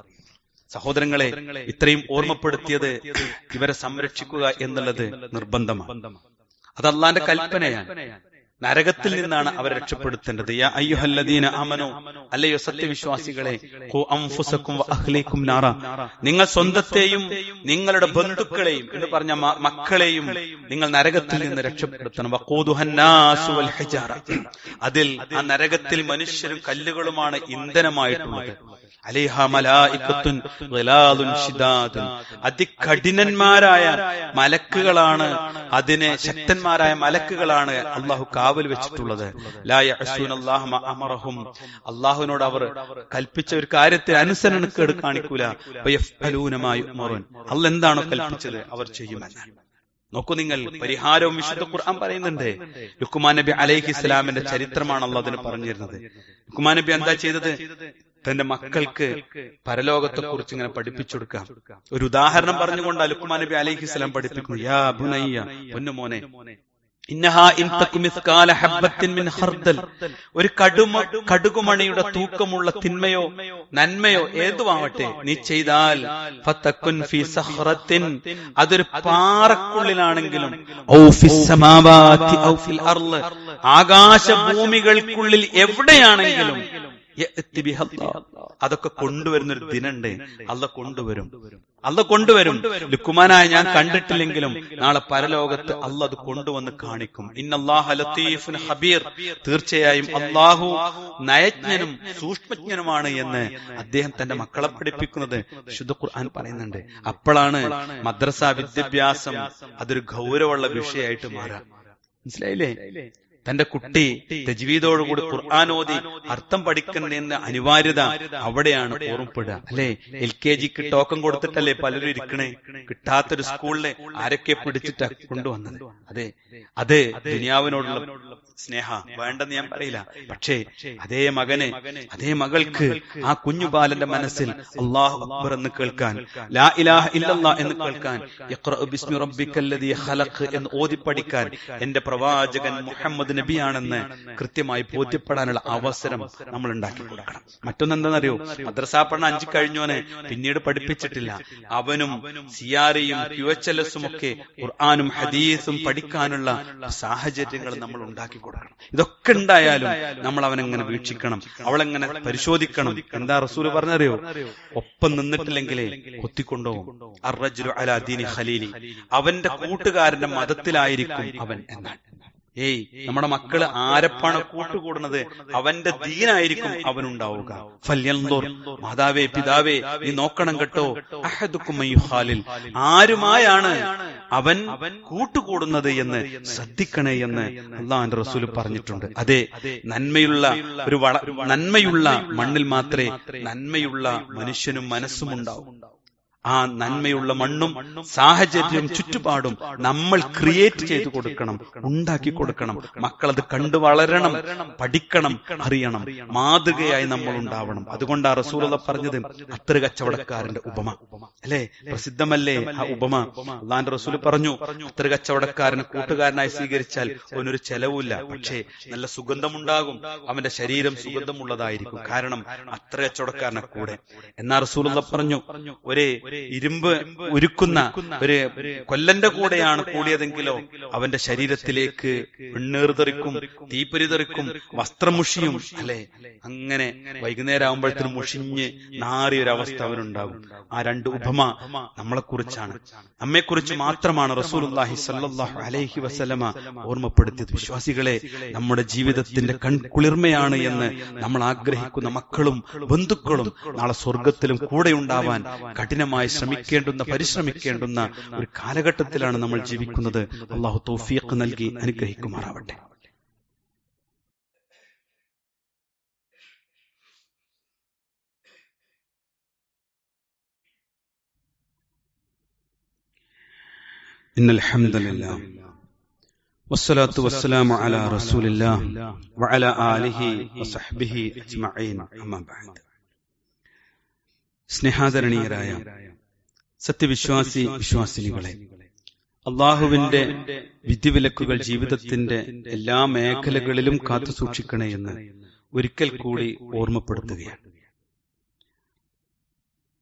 സഹോദരങ്ങളെ, ഇത്രയും ഓർമ്മപ്പെടുത്തിയത് ഇവരെ സംരക്ഷിക്കുക എന്നുള്ളത് നിർബന്ധമാണ്. അത് അല്ലാഹുവിന്റെ കൽപ്പനയാണ്. നരകത്തിൽ നിന്നാണ് അവരെ രക്ഷപ്പെടുത്തേണ്ടത്. യാ അയ്യുഹല്ലദീന ആമനൂ, അല്ലയോ സത്യവിശ്വാസികളെ, ഖു അൻഫുസകും വഅഹ്ലീകും നാറ, നിങ്ങൾ സ്വന്തത്തെയും നിങ്ങളുടെ ബന്ധുക്കളെയും എന്ന് പറഞ്ഞ മക്കളെയും നിങ്ങൾ നരകത്തിൽ നിന്ന് രക്ഷപ്പെടുത്തണം. വഖൂദുഹന്നാസു വൽ ഹിജാറ, അതിൽ ആ നരകത്തിൽ മനുഷ്യരും കല്ലുകളുമാണ് ഇന്ധനമായിട്ടുള്ളത്. അലൈഹ മലായികത്തുൻ ഗലാദുൻ ശിദാദുൻ, അതികഠിനന്മാരായ മലക്കുകളാണ്, അതിനെ ശക്തന്മാരായ മലക്കുകളാണ് അള്ളാഹു കാവൽ വെച്ചിട്ടുള്ളത്. ലാ യഅസൂനല്ലാഹ മാ അമറഹും, അള്ളാഹുവിനോട് അവർ കൽപ്പിച്ച ഒരു കാര്യത്തിൽ അനുസരണക്കേട് കാണിക്കൂല. വയഫ്അലൂന മാ യുഅമറൂൻ, അല്ലാഹ് എന്താണോ കൽപ്പിച്ചത് അവർ ചെയ്യുമെന്നാണ്. നോക്കൂ നിങ്ങൾ, പരിഹാരവും വിശുദ്ധ ഖുർആൻ പറയുന്നുണ്ട്. ലുഖ്മാൻ നബി അലൈഹിസ്സലാമിന്റെ ചരിത്രമാണ് അള്ളാഹ് അതിന് പറഞ്ഞിരുന്നത്. ലുഖ്മാൻ നബി എന്താ ചെയ്തത്? തന്റെ മക്കൾക്ക് പരലോകത്തെ കുറിച്ച് ഇങ്ങനെ പഠിപ്പിച്ചു കൊടുക്കാം. ഒരു ഉദാഹരണം പറഞ്ഞുകൊണ്ട് ലുഖ്മാൻ നബി അലൈഹിസ്സലാം പഠിപ്പിക്കുന്നു. യാ ബുനയ്യ, പൊന്നുമോനെ, ഇന്നഹാ ഇൻ തകു മിസ്കാല ഹബ്ബത്തിൻ മിൻ ഖർദൽ, ഒരു കടുകുമണിയുടെ തൂക്കമുള്ള തിന്മയോ നന്മയോ ഏതുമാവട്ടെ നീ ചെയ്താൽ, ഫതകുൻ ഫീ സഖറത്തിൻ, അതൊരു പാറക്കുള്ളിലാണെങ്കിലും, ഔ ഫിസ് സമാവാതി ഔ ഫിൽ അർള്, ആകാശഭൂമികൾക്കുള്ളിൽ എവിടെയാണെങ്കിലും, അതൊക്കെ കൊണ്ടുവരുന്നൊരു ദിനുണ്ട്. അള്ളാഹ് കൊണ്ടുവരും. ലുഖ്മാനായ ഞാൻ കണ്ടിട്ടില്ലെങ്കിലും നാളെ പരലോകത്ത് അള്ളാഹ് അത് കൊണ്ടുവന്ന് കാണിക്കും. ഇന്നല്ലാഹ ലത്തീഫുൻ ഖബീർ, തീർച്ചയായും അള്ളാഹു നയജ്ഞനും സൂക്ഷ്മജ്ഞനുമാണ് എന്ന് അദ്ദേഹം തന്റെ മക്കളെ പഠിപ്പിക്കുന്നത് വിശുദ്ധ ഖുർആൻ പറയുന്നുണ്ട്. അപ്പോഴാണ് മദ്രസ വിദ്യാഭ്യാസം അതൊരു ഗൗരവമുള്ള വിഷയമായിട്ട് മാറാം. മനസ്സിലായില്ലേ? തന്റെ കുട്ടി തജ്വീദോടുകൂടി ഖുർആൻ ഓതി അർത്ഥം പഠിക്കണമെന്ന അനിവാര്യത അവിടെയാണ് ഓർമ്മപ്പെടുക, അല്ലെ? LKGക്ക് ടോക്കൺ കൊടുത്തിട്ടല്ലേ പലരും ഇരിക്കണേ. കിട്ടാത്തൊരു സ്കൂളിലെ ആരൊക്കെ പിടിച്ചിട്ടാ കൊണ്ടുവന്നത്. അതെ ദുനിയാവിനോടുള്ള സ്നേഹ വേണ്ടെന്ന് ഞാൻ പറയില്ല. പക്ഷേ അതേ മകനെ, അതേ മകൾക്ക് ആ കുഞ്ഞു ബാലന്റെ മനസ്സിൽ അല്ലാഹു അക്ബർ എന്ന് കേൾക്കാൻ, ലാ ഇലാഹ ഇല്ലല്ലാഹ് എന്ന് കേൾക്കാൻ, ഇഖ്റ ബിസ്മി റബ്ബിക്കല്ലദീ ഖലഖ് എന്ന് ഓതി പഠിക്കാൻ എന്റെ പ്രവാചകൻ മുഹമ്മദ് നബിയാണെന്ന് കൃത്യമായി ബോധ്യപ്പെടാനുള്ള അവസരം നമ്മൾ ഉണ്ടാക്കി കൊടുക്കണം. മറ്റൊന്നെന്താണെന്നറിയോ? മദ്രസാ പഠനം 5 കഴിഞ്ഞോനെ പിന്നീട് പഠിപ്പിച്ചിട്ടില്ല. അവനും സിയാറിയും QHLS ഒക്കെ ഖുർആനും ഹദീസും പഠിക്കാനുള്ള സാഹചര്യങ്ങൾ നമ്മൾ ഉണ്ടാക്കി കൊടുക്കണം. ഇതൊക്കെ ഉണ്ടായാലും നമ്മൾ അവനെങ്ങനെ വീക്ഷിക്കണം, അവളെങ്ങനെ പരിശോധിക്കണം. എന്താ റസൂൽ പറഞ്ഞറിയോ? ഒപ്പം നിന്നിട്ടില്ലെങ്കിലേ കൊത്തിക്കൊണ്ടുപോകും. അർറജുലു അലാ ദീനി ഖലീലി, അവന്റെ കൂട്ടുകാരന്റെ മതത്തിലായിരിക്കും അവൻ എന്നാണ്. നമ്മുടെ മക്കള് ആരപ്പാണ് കൂട്ടുകൂടുന്നത്, അവന്റെ ദീനായിരിക്കും അവനുണ്ടാവുക. ഫല്യൻദുർ, മാതാവേ പിതാവേ നീ നോക്കണം കേട്ടോ, അഹദുക്കും യുഖാലിൽ, ആരുമായാണ് അവൻ കൂട്ടുകൂടുന്നത് എന്ന് ശ്രദ്ധിക്കണേ എന്ന് അല്ലാഹുവിന്റെ റസൂൽ പറഞ്ഞിട്ടുണ്ട്. അതെ, നന്മയുള്ള മണ്ണിൽ മാത്രമേ നന്മയുള്ള മനുഷ്യനും മനസ്സും ഉണ്ടാവും. ആ നന്മയുള്ള മണ്ണും സാഹചര്യവും ചുറ്റുപാടും നമ്മൾ ക്രിയേറ്റ് ചെയ്തു കൊടുക്കണം, ഉണ്ടാക്കി കൊടുക്കണം. മക്കളത് കണ്ടു വളരണം, പഠിക്കണം, അറിയണം, മാതൃകയായി നമ്മൾ ഉണ്ടാവണം. അതുകൊണ്ടാണ് റസൂലുള്ളാഹി പറഞ്ഞത് അത്തറ് കച്ചവടക്കാരന്റെ ഉപമ അല്ലെ, പ്രസിദ്ധമല്ലേ ആ ഉപമ. അല്ലാഹുവിന്റെ റസൂൽ പറഞ്ഞു, അത്തറ് കച്ചവടക്കാരനെ കൂട്ടുകാരനായി സ്വീകരിച്ചാൽ അവനൊരു ചെലവില്ല, പക്ഷേ നല്ല സുഗന്ധമുണ്ടാകും, അവന്റെ ശരീരം സുഗന്ധമുള്ളതായിരിക്കും, കാരണം അത്തറ് കച്ചവടക്കാരനെ കൂടെ. എന്നാ റസൂലുള്ളാഹി പറഞ്ഞു, ഒരേ ഇരുമ്പ് ഉരുക്കുന്ന ഒരു കൊല്ലന്റെ കൂടെയാണ് കൂടിയതെങ്കിലോ അവന്റെ ശരീരത്തിലേക്ക് വെണ്ണീർ തെറിക്കും, തീപ്പൊരി തെറിക്കും, വസ്ത്രം മുഷിയും അല്ലെ. അങ്ങനെ വൈകുന്നേരം ആകുമ്പോഴത്തേനും മുഷിഞ്ഞ് നാറിയൊരവസ്ഥ അവനുണ്ടാകും. ആ രണ്ട് ഉപമ നമ്മളെക്കുറിച്ചാണ്, നമ്മെക്കുറിച്ച് മാത്രമാണ് റസൂലുള്ളാഹി സ്വല്ലല്ലാഹു അലൈഹി വസല്ലമ ഓർമ്മപ്പെടുത്തിയത്. വിശ്വാസികളെ, നമ്മുടെ ജീവിതത്തിന്റെ കൺകുളിർമയാണ് എന്ന് നമ്മൾ ആഗ്രഹിക്കുന്ന മക്കളും ബന്ധുക്കളും നാളെ സ്വർഗത്തിലും കൂടെ ഉണ്ടാവാൻ കഠിനമായി പരിശ്രമിക്കേണ്ടുന്ന ഒരു കാലഘട്ടത്തിലാണ് നമ്മൾ ജീവിക്കുന്നത്. അല്ലാഹു തൗഫീഖ് നൽകി അനുഗ്രഹിക്കുമാറാവട്ടെ. ഇന്നൽ ഹംദലില്ലാഹ് വസ്സലാത്തു വസ്സലാമു അലാ റസൂലില്ലാഹ് വഅലാ ആലിഹി വസഹ്ബിഹി അജ്മഈൻ. അമ്മാ ബഅദ്. സ്നേഹാദരണീയരായ വിശ്വാസിനികളെ, അള്ളാഹുവിന്റെ വിധിവിലക്കുകൾ ജീവിതത്തിന്റെ എല്ലാ മേഖലകളിലും കാത്തു സൂക്ഷിക്കണേ എന്ന് ഒരിക്കൽ കൂടി ഓർമ്മപ്പെടുത്തുകയാണ്.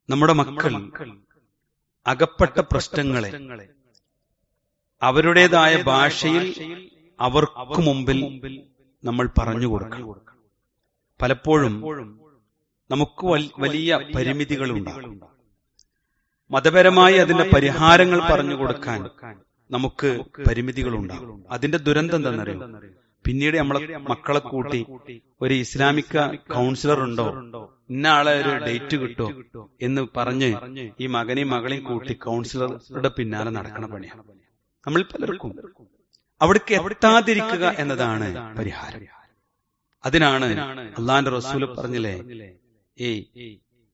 നമ്മുടെ മക്കൾ അകപ്പെട്ട പ്രശ്നങ്ങളെ അവരുടേതായ ഭാഷയിൽ അവർക്ക് മുമ്പിൽ നമ്മൾ പറഞ്ഞു കൊടുക്കണം. പലപ്പോഴും നമുക്ക് വലിയ പരിമിതികളുണ്ടാകും. മതപരമായി അതിന്റെ പരിഹാരങ്ങൾ പറഞ്ഞു കൊടുക്കാൻ നമുക്ക് പരിമിതികളുണ്ടാകും. അതിന്റെ ദുരന്തം എന്താണെന്നറിയോ? പിന്നീട് നമ്മളെ മക്കളെ കൂട്ടി ഒരു ഇസ്ലാമിക കൗൺസിലർ ഉണ്ടോ, ഇന്ന ആളെ ഒരു ഡേറ്റ് കിട്ടോ എന്ന് പറഞ്ഞ് ഈ മകനെയും മകളെയും കൂട്ടി കൗൺസിലറുടെ പിന്നാലെ നടക്കണ പണിയാണ് നമ്മൾ പലർക്കും. അവിടേക്ക് എത്താതിരിക്കുക എന്നതാണ് പരിഹാരം. അതിനാണ് അള്ളാന്റെ റസൂല് പറഞ്ഞില്ലേ,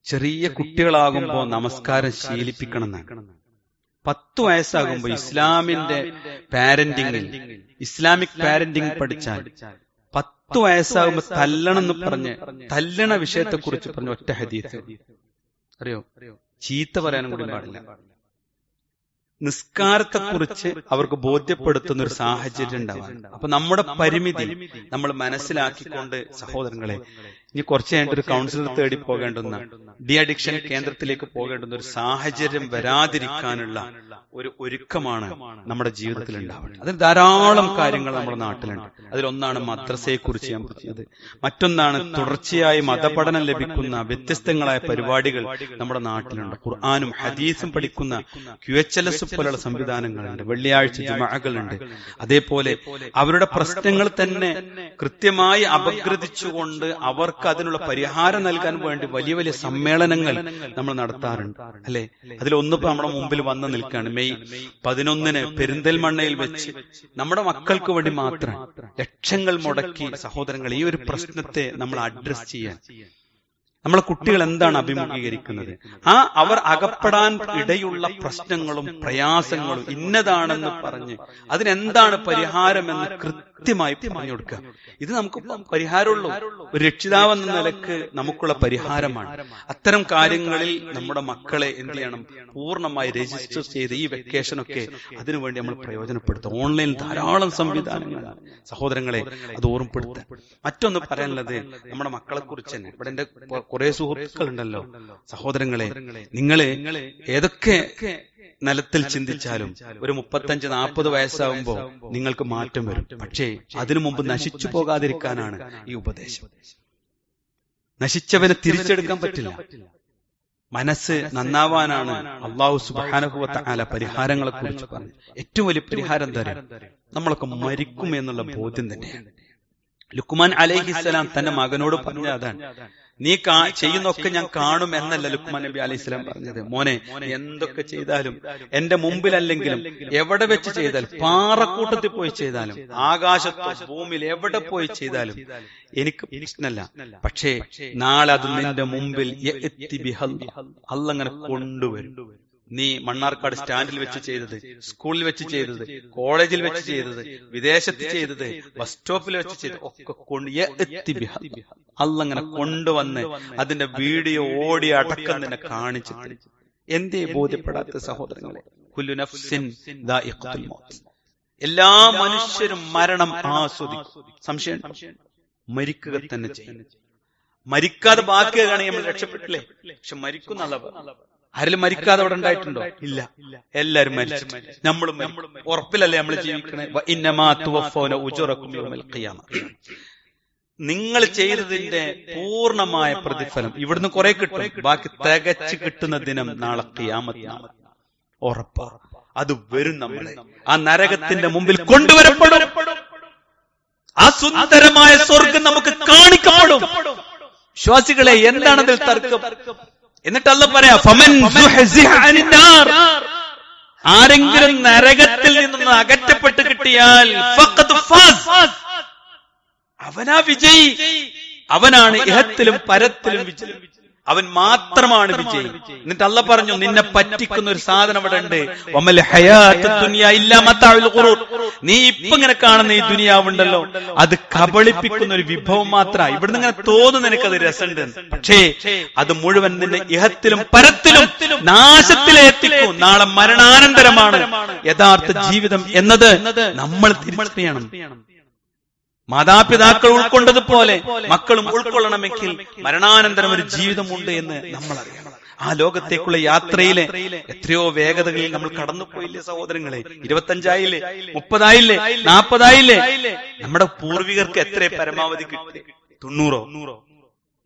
ചെറിയ കുട്ടികളാകുമ്പോ നമസ്കാരം ശീലിപ്പിക്കണം എന്നാണ്. 10 വയസ്സാകുമ്പോ ഇസ്ലാമിന്റെ പാരന്റിങ്ങിൽ ഇസ്ലാമിക് പാരന്റിങ് പഠിച്ചാൽ 10 വയസ്സാകുമ്പോ തല്ലണം എന്ന് പറഞ്ഞ് തല്ലണ വിഷയത്തെ കുറിച്ച് പറഞ്ഞ ഒറ്റ ഹദീസ് അറിയോ? ചീത്ത പറയാനും കൂടി പാടില്ല. നിസ്കാരത്തെക്കുറിച്ച് അവർക്ക് ബോധ്യപ്പെടുത്തുന്ന ഒരു സാഹചര്യം ഉണ്ടാവാൻ. അപ്പൊ നമ്മുടെ പരിമിതി നമ്മൾ മനസ്സിലാക്കിക്കൊണ്ട് സഹോദരങ്ങളെ, ഇനി കുറച്ച് കഴിഞ്ഞിട്ട് ഒരു കൗൺസിലർ തേടി പോകേണ്ടുന്ന, ഡി അഡിക്ഷൻ കേന്ദ്രത്തിലേക്ക് പോകേണ്ടുന്ന ഒരു സാഹചര്യം വരാതിരിക്കാനുള്ള ഒരു ഒരുക്കമാണ് നമ്മുടെ ജീവിതത്തിൽ ഉണ്ടാവേണ്ടത്. അതിന് ധാരാളം കാര്യങ്ങൾ നമ്മുടെ നാട്ടിലുണ്ട്. അതിലൊന്നാണ് മദ്രസയെ കുറിച്ച് ഞാൻ പറഞ്ഞത്. മറ്റൊന്നാണ് തുടർച്ചയായി മതപഠനം ലഭിക്കുന്ന വ്യത്യസ്തങ്ങളായ പരിപാടികൾ നമ്മുടെ നാട്ടിലുണ്ട്. ഖുർആനും ഹദീസും പഠിക്കുന്ന QHLS പോലുള്ള സംവിധാനങ്ങളുണ്ട്. വെള്ളിയാഴ്ച ജുമഅകളുണ്ട്. അതേപോലെ അവരുടെ പ്രശ്നങ്ങൾ തന്നെ കൃത്യമായി അപഗ്രഥിച്ചുകൊണ്ട് അവർക്ക് അതിനുള്ള പരിഹാരം നൽകാൻ വേണ്ടി വലിയ വലിയ സമ്മേളനങ്ങൾ നമ്മൾ നടത്താറുണ്ട് അല്ലെ. അതിലൊന്നിപ്പോ നമ്മുടെ മുമ്പിൽ വന്ന് നിൽക്കുകയാണ്. മെയ് 11 പെരിന്തൽമണ്ണയിൽ വെച്ച് നമ്മുടെ മക്കൾക്ക് വേണ്ടി മാത്രം ലക്ഷങ്ങൾ മുടക്കി സഹോദരങ്ങൾ ഈ ഒരു പ്രശ്നത്തെ നമ്മൾ അഡ്രസ് ചെയ്യാൻ. നമ്മളെ കുട്ടികൾ എന്താണ് അഭിമുഖീകരിക്കുന്നത്, അവർ അകപ്പെടാൻ ഇടയുള്ള പ്രശ്നങ്ങളും പ്രയാസങ്ങളും ഇന്നതാണെന്ന് പറഞ്ഞ് അതിനെന്താണ് പരിഹാരമെന്ന് കൃത്യമായി പറഞ്ഞു കൊടുക്കുക. ഇത് നമുക്ക് പരിഹാരമുള്ളൂ. ഒരു രക്ഷിതാവെന്ന നിലക്ക് നമുക്കുള്ള പരിഹാരമാണ്. അത്തരം കാര്യങ്ങളിൽ നമ്മുടെ മക്കളെ എന്ത് ചെയ്യണം, പൂർണ്ണമായി രജിസ്റ്റർ ചെയ്ത് ഈ വെക്കേഷനൊക്കെ അതിനുവേണ്ടി നമ്മൾ പ്രയോജനപ്പെടുത്തുക. ഓൺലൈനിൽ ധാരാളം സംവിധാനങ്ങളാണ് സഹോദരങ്ങളെ, അത് ഓർമ്മപ്പെടുത്തുക. മറ്റൊന്ന് പറയാനുള്ളത് നമ്മുടെ മക്കളെ കുറിച്ച് തന്നെ. ഇവിടെ എന്റെ കുറെ സുഹൃത്തുക്കളുണ്ടല്ലോ സഹോദരങ്ങളെ, നിങ്ങള് ഏതൊക്കെ നിലത്തിൽ ചിന്തിച്ചാലും ഒരു 35-40 വയസ്സാവുമ്പോ നിങ്ങൾക്ക് മാറ്റം വരും. പക്ഷേ അതിനു മുമ്പ് നശിച്ചു പോകാതിരിക്കാനാണ് ഈ ഉപദേശം. നശിച്ചവനെ തിരിച്ചെടുക്കാൻ പറ്റില്ല. മനസ്സ് നന്നാവാനാണ് അല്ലാഹു സുബ്ഹാനഹു വ തആല പരിഹാരങ്ങളെ കുറിച്ച് പറഞ്ഞു. ഏറ്റവും വലിയ പരിഹാരം തരാം, നമ്മളൊക്കെ മരിക്കും എന്നുള്ള ബോധ്യം തന്നെയാണ്. ലുക്മാൻ അലൈഹിസ്സലാം തന്റെ മകനോട് പറഞ്ഞ അതാണ്, നീ ചെയ്യുന്നൊക്കെ ഞാൻ കാണും എന്നല്ല ലുക്മാൻ നബി അലൈഹിസ്സലാം പറഞ്ഞത്. മോനെ, എന്തൊക്കെ ചെയ്താലും എന്റെ മുമ്പിലല്ലെങ്കിലും എവിടെ വെച്ച് ചെയ്താലും, പാറക്കൂട്ടത്തിൽ പോയി ചെയ്താലും, ആകാശത്തോ ഭൂമിയിൽ എവിടെ പോയി ചെയ്താലും എനിക്ക് പ്രശ്നമല്ല. പക്ഷേ നാളെ അത് നിന്റെ മുമ്പിൽ അല്ലങ്ങനെ കൊണ്ടുവരും. നീ മണ്ണാർക്കാട് സ്റ്റാൻഡിൽ വെച്ച് ചെയ്തത്, സ്കൂളിൽ വെച്ച് ചെയ്തത്, കോളേജിൽ വെച്ച് ചെയ്തത്, വിദേശത്ത് ചെയ്തത്, ബസ് സ്റ്റോപ്പിൽ വെച്ച് ചെയ്തത് ഒക്കെ അല്ലങ്ങനെ കൊണ്ടുവന്ന് അതിന്റെ വീഡിയോ ഓടി അടക്കം തന്നെ കാണിച്ചിട്ട് എന്തേ ബോധ്യപ്പെടാത്ത സഹോദരങ്ങളെ? കുല്ലു നഫ്സിൻ ദാഇഖത്തുൽ മൗത്ത്, എല്ലാ മനുഷ്യരും മരണം ആസ്വദിക്കും. സംശയം മരിക്കുക തന്നെ ചെയ്യും. മരിക്കാതെ ബാക്കിയാണെങ്കിൽ നമ്മൾ രക്ഷപ്പെട്ടില്ലേ? പക്ഷെ മരിക്കുന്ന ആരെങ്കിലും മരിക്കാതെ അവിടെ ഉണ്ടായിട്ടുണ്ടോ? ഇല്ല, എല്ലാരും മരിച്ചു. നമ്മളും ഉറപ്പിലല്ലേ നമ്മൾ ജീവിക്കണേ? നിങ്ങൾ ചെയ്തതിന്റെ പൂർണ്ണമായ പ്രതിഫലം ഇവിടുന്ന് കുറെ കിട്ടും, ബാക്കി തികച്ച് കിട്ടുന്ന ദിനം നാളെ ഖിയാമത്ത് നാൾ ഉറപ്പാ. അത് വരും, നമ്മളെ ആ നരകത്തിന്റെ മുമ്പിൽ കൊണ്ടുവരപ്പെടും. ആ സുന്ദരമായ സ്വർഗം നമുക്ക് കാണിക്കപ്പെടും. വിശ്വാസികളെ, എന്താണതിൽ തർക്കം? എന്നിട്ട് അല്ലാഹു പറയാ, ഫമൻ സുഹ്സിഹ അനിൻ നാർ, ആരെങ്കിലും നരകത്തിൽ നിന്ന് അകറ്റപ്പെട്ട് കിട്ടിയാൽ ഫഖദ് ഫാസ്, അവനാ വിജയി, അവനാണ് ഇഹത്തിലും പരത്തിലും വിജയി, അവൻ മാത്രമാണ് വിജയി. എന്നിട്ട് അല്ലാഹു പറഞ്ഞു, നിന്നെ പറ്റിക്കുന്ന ഒരു സാധനം അവിടെ ഉണ്ട്, വമൽ ഹയാത്തുദ് ദുനിയ ഇല്ലാ മതാഉൽ ഖുറൂർ, നീ ഇപ്പൊ ഇങ്ങനെ കാണുന്ന ഈ ദുനിയാവുണ്ടല്ലോ, അത് കബളിപ്പിക്കുന്ന ഒരു വിഭവം മാത്രമാണ്. ഇവിടുന്ന് ഇങ്ങനെ തോന്നുന്നു നിനക്കത് രസമുണ്ട്, പക്ഷേ അത് മുഴുവൻ നിന്നെ ഇഹത്തിലും പരത്തിലും നാശത്തിലെത്തിക്കും. നാളെ മരണാനന്തരമാണ് യഥാർത്ഥ ജീവിതം എന്നത് നമ്മൾ തിരിച്ചറിയണം. മാതാപിതാക്കൾ ഉൾക്കൊണ്ടതുപോലെ മക്കളും ഉൾക്കൊള്ളണമെങ്കിൽ മരണാനന്തരം ഒരു ജീവിതമുണ്ട് എന്ന് നമ്മൾ അറിയണം. ആ ലോകത്തേക്കുള്ള യാത്രയിലെ എത്രയോ വേഗതകളിൽ നമ്മൾ കടന്നുപോയില്ലേ സഹോദരങ്ങളെ? 25 30 40 നമ്മുടെ പൂർവികർക്ക് എത്ര പരമാവധി കിട്ടി? 90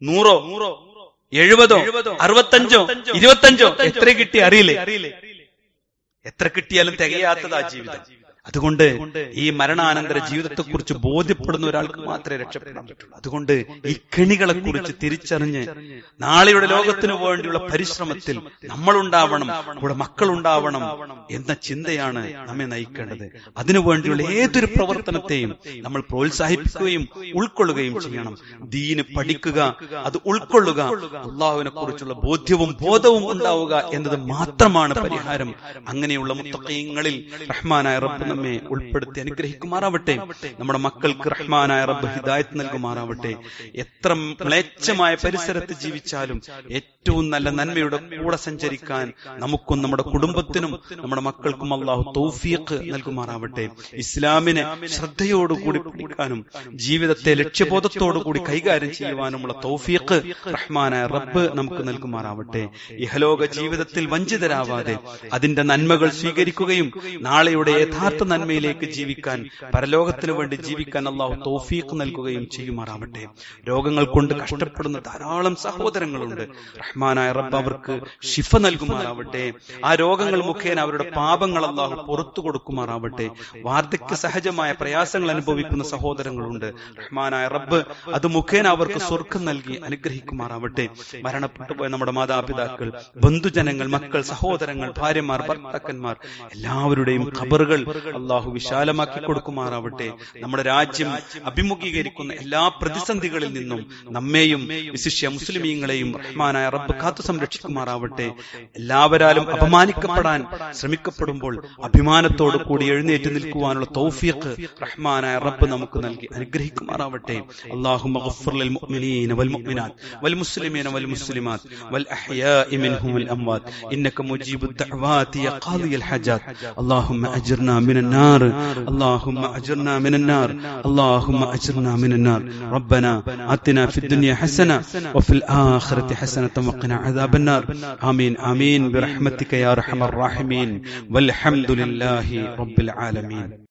100 70 65 25 എത്ര കിട്ടി അറിയില്ലേ? എത്ര കിട്ടിയാലും തികയാത്തതാ ജീവിതം. അതുകൊണ്ട് ഈ മരണാനന്തര ജീവിതത്തെക്കുറിച്ച് ബോധ്യപ്പെടുന്ന ഒരാൾക്ക് മാത്രമേ രക്ഷപ്പെടാൻ പറ്റുള്ളൂ. അതുകൊണ്ട് ഈ കെണികളെ കുറിച്ച് തിരിച്ചറിഞ്ഞ് നാളെയുടെ ലോകത്തിനു വേണ്ടിയുള്ള പരിശ്രമത്തിൽ നമ്മളുണ്ടാവണം, കൂടെ മക്കളുണ്ടാവണം എന്ന ചിന്തയാണ് നമ്മെ നയിക്കേണ്ടത്. അതിനുവേണ്ടിയുള്ള ഏതൊരു പ്രവർത്തനത്തെയും നമ്മൾ പ്രോത്സാഹിപ്പിക്കുകയും ഉൾക്കൊള്ളുകയും ചെയ്യണം. ദീന് പഠിക്കുക, അത് ഉൾക്കൊള്ളുക, അല്ലാഹുവിനെ കുറിച്ചുള്ള ബോധ്യവും ബോധവും ഉണ്ടാവുക എന്നത് മാത്രമാണ് പരിഹാരം. അങ്ങനെയുള്ള മുത്തഖീങ്ങളിൽ റഹ്മാനായ റബ്ബ് നമ്മെ ഉൾപ്പെടുത്തി അനുഗ്രഹിക്കുമാറാവട്ടെ. നമ്മുടെ മക്കൾക്ക് റഹ്മാനായ റബ്ബ് ഹിദായത്ത് നൽകുമാറാവട്ടെ. എത്ര മ്ലേച്ഛമായ പരിസരത്ത് ജീവിച്ചാലും ഏറ്റവും നല്ല നന്മയുടെ കൂടെ സഞ്ചരിക്കാൻ നമുക്കും നമ്മുടെ കുടുംബത്തിനും നമ്മുടെ മക്കൾക്കും അല്ലാഹു തൗഫീഖ് നൽകുമാറാവട്ടെ. ഇസ്ലാമിനെ ശ്രദ്ധയോടുകൂടി പഠിക്കാനും ജീവിതത്തെ ലക്ഷ്യബോധത്തോടുകൂടി കൈകാര്യം ചെയ്യുവാനുമുള്ള തൗഫീഖ് റഹ്മാനായ റബ്ബ് നമുക്ക് നൽകുമാറാവട്ടെ. ഇഹലോക ജീവിതത്തിൽ വഞ്ചിതരാവാതെ അതിന്റെ നന്മകൾ സ്വീകരിക്കുകയും നാളെയുടെ യഥാർത്ഥ നന്മയിലേക്ക് ജീവിക്കാൻ, പരലോകത്തിനു വേണ്ടി ജീവിക്കാൻ അല്ലാഹു തൗഫീഖ് നൽകുകയും ചെയ്യുമാറാവട്ടെ. രോഗങ്ങൾ കൊണ്ട് കഷ്ടപ്പെടുന്ന ധാരാളം സഹോദരങ്ങളുണ്ട്. റഹ്മാനായ റബ്ബ് അവർക്ക് ശിഫ നൽകുമാറാവട്ടെ. ആ രോഗങ്ങൾ മുഖേന അവരുടെ പാപങ്ങൾ അല്ലാഹു പുറത്തു കൊടുക്കുമാറാവട്ടെ. വാർദ്ധക്യ സഹജമായ പ്രയാസങ്ങൾ അനുഭവിക്കുന്ന സഹോദരങ്ങളുണ്ട്. റഹ്മാനായ റബ്ബ് അത് മുഖേന അവർക്ക് സ്വർഗം നൽകി അനുഗ്രഹിക്കുമാറാവട്ടെ. മരണപ്പെട്ടുപോയ നമ്മുടെ മാതാപിതാക്കൾ, ബന്ധുജനങ്ങൾ, മക്കൾ, സഹോദരങ്ങൾ, ഭാര്യമാർ, ഭർത്താക്കന്മാർ എല്ലാവരുടെയും ഖബറുകൾ അല്ലാഹു വിശാലമാക്കി കൊടുക്കുമാറാവട്ടെ. നമ്മുടെ രാജ്യം അഭിമുഖീകരിക്കുന്ന എല്ലാ പ്രതിസന്ധികളിൽ നിന്നും നമ്മെയും വിശിഷ്യ മുസ്ലിമീങ്ങളെയും റഹ്മാനായ റബ്ബ് കാത്തു സംരക്ഷിക്കുമാറാവട്ടെ. എല്ലാവരാലും അപമാനിക്കപ്പെടാൻ ശ്രമിക്കപ്പെടുമ്പോൾ അഭിമാനത്തോടു കൂടി എഴുന്നേറ്റ് നിൽക്കുവാനുള്ള തൗഫീഖ് റഹ്മാനായ റബ്ബ് നമുക്ക് നൽകി അനുഗ്രഹിക്കുമാറാവട്ടെ. അല്ലാഹുമ്മ ഗഫിർ ലിൽ മുഅ്മിനീന വൽ മുഅ്മിനാത്ത് വൽ മുസ്ലിമീന വൽ മുസ്ലിമാത്ത് വൽ അഹ്യാഇ മിൻഹും വൽ അംവാത്ത് ഇന്നക മുജീബുദ് ദഅവാതി യാ ഖാദിയൽ ഹജാത്ത്. അല്ലാഹുമ്മ അജ്ർനാ മിനൻ النار اللهم أجرنا من النار اللهم أجرنا من النار ربنا آتنا في الدنيا حسنة وفي الآخرة حسنة وقنا عذاب النار آمين آمين برحمتك يا أرحم الراحمين والحمد لله رب العالمين.